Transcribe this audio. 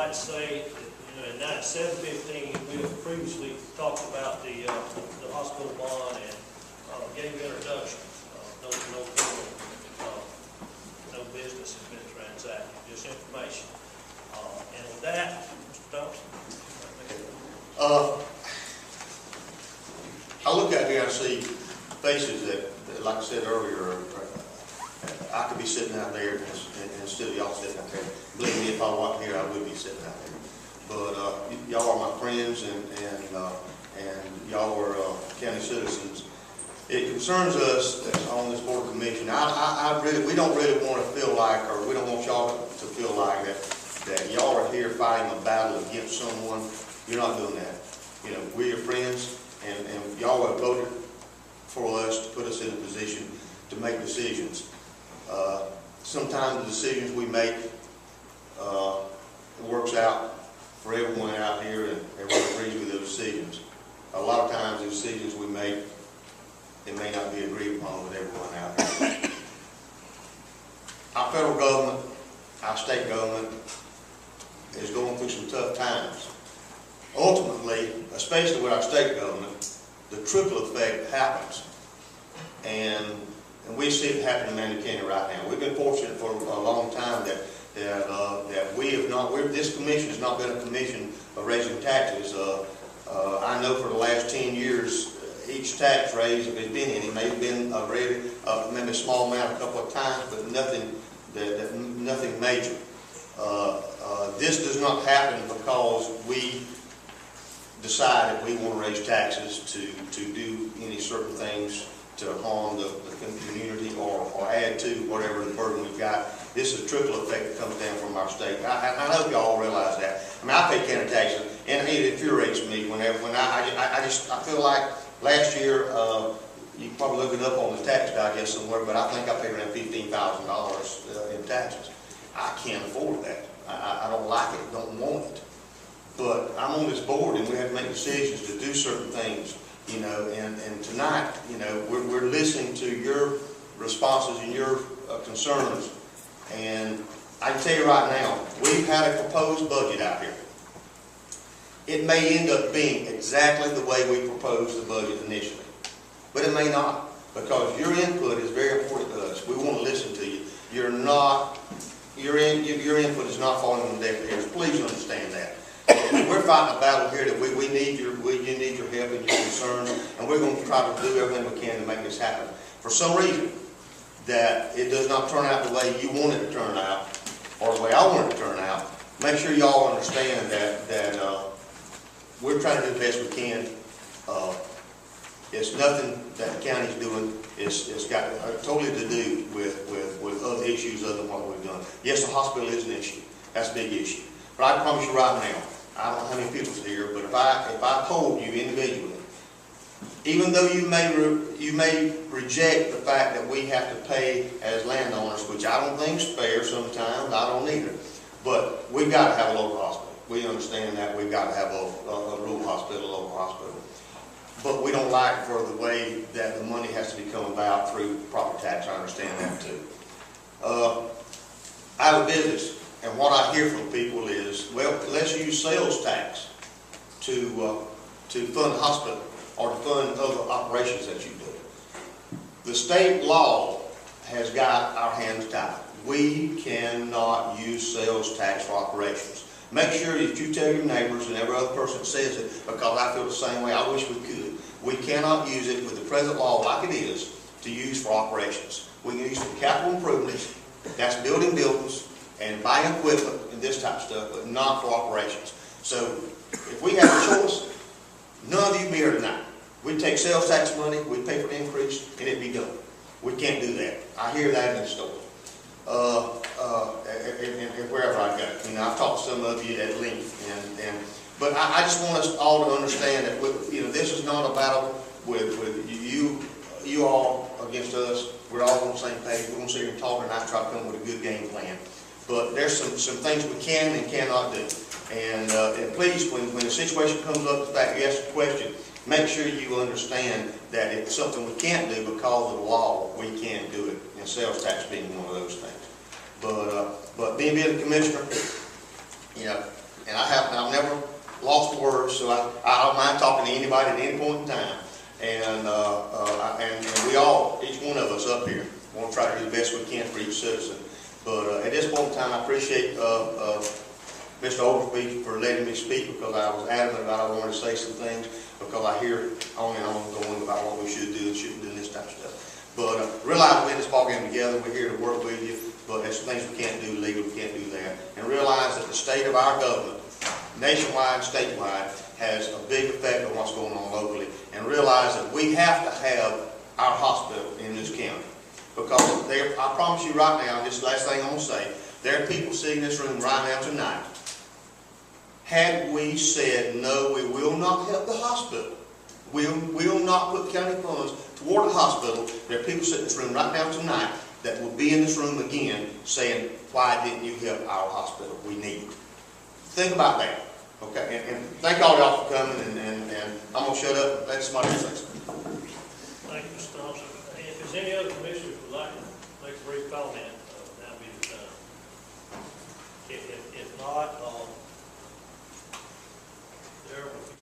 might say, in 715, we have previously talked about the hospital bond and gave introductions. No business has been transacted, just information. And with that, Mr. Thompson. I look out here, I see faces that, like I said earlier, I could be sitting out there instead of y'all sitting out there. Believe me, if I wasn't here, I would be sitting out there. But y'all are my friends, and y'all are county citizens. It concerns us that's on this board of commission. We don't really want to feel like, or we don't want y'all to feel like that y'all are here fighting a battle against someone. You're not doing that. We're your friends, and y'all have voted for us to put us in a position to make decisions. Sometimes the decisions we make it works out for everyone out here, and everyone agrees with those decisions. A lot of times the decisions we make, it may not be agreed upon with everyone out there. Our federal government, our state government is going through some tough times. Ultimately, especially with our state government, the trickle effect happens. And we see it happen in Mandan County right now. We've been fortunate for a long time that we have not, this commission has not been a commission of raising taxes. I know for the last 10 years, each tax raise, if it's been any, may have been maybe a small amount a couple of times, but nothing major. This does not happen because we decided we want to raise taxes to do any certain things to harm the community or add to whatever the burden we've got. This is a trickle effect that comes down from our state. I hope y'all realize that. I mean, I pay county taxes, and it infuriates me when I feel like last year, you can probably look it up on the tax digest somewhere, but I think I paid around $15,000 in taxes. I can't afford that. I don't like it, don't want it. But I'm on this board, and we have to make decisions to do certain things, and tonight, we're listening to your responses and your concerns. And I can tell you right now, we've had a proposed budget out here. It may end up being exactly the way we proposed the budget initially, but it may not, because your input is very important to us. We want to listen to you. Your input is not falling on deaf ears. Please understand that. We're fighting a battle here that you need your help and your concerns, and we're going to try to do everything we can to make this happen. For some reason, that it does not turn out the way you want it to turn out, or the way I want it to turn out, make sure y'all understand that we're trying to do the best we can. It's nothing that the county's doing. It's got totally to do with other issues other than what we've done. Yes, the hospital is an issue. That's a big issue. But I promise you right now, I don't know how many people's here, but if I told you individually, even though you may reject the fact that we have to pay as landowners, which I don't think is fair sometimes, I don't either, but we've got to have a local hospital. We understand that we've got to have a rural hospital, a local hospital. But we don't like for the way that the money has to become about through property tax. I understand that too. I have a business, and what I hear from people is, well, let's use sales tax to fund the hospital or to fund other operations that you do. The state law has got our hands tied. We cannot use sales tax for operations. Make sure that you tell your neighbors and every other person says it, because I feel the same way. I wish we could. We cannot use it with the present law like it is to use for operations. We can use it for capital improvements, that's building buildings and buying equipment and this type of stuff, but not for operations. So if we have a choice, none of you be here tonight. We take sales tax money, we pay for the increase, and it'd be done. We can't do that. I hear that in the store. And wherever I go. I've talked to some of you at length, but I just want us all to understand that this is not a battle with you all against us. We're all on the same page. We're going to sit here and talk tonight and try to come up with a good game plan. But there's some things we can and cannot do. And please, when the situation comes up, the fact you ask a question, make sure you understand that it's something we can't do because of the law. We can't do it, and sales tax being one of those things. But being a commissioner, and I've never lost words, so I don't mind talking to anybody at any point in time. And we all, each one of us up here, want to try to do the best we can for each citizen. But at this point in time, I appreciate Mr. Oglesby for letting me speak, because I was adamant about I wanted to say some things, because I hear on and on going about what we should do and shouldn't do and this type of stuff. But realize we're in this ballgame together, we're here to work with you, but there's some things we can't do legally, we can't do that. And realize that the state of our government, nationwide and statewide, has a big effect on what's going on locally. And realize that we have to have our hospital in this county. Because there, I promise you right now, this last thing I'm going to say, there are people sitting in this room right now tonight. Had we said, no, we will not help the hospital, we will not put county funds toward the hospital, there are people sitting in this room right now tonight that will be in this room again saying, why didn't you help our hospital? We need it. Think about that. Okay, and thank all y'all for coming, and I'm going to shut up and let somebody else say something. Thank you, Mr. Thompson. If there's any other commissioners who would like to make a brief comment, that'll be the time. If not,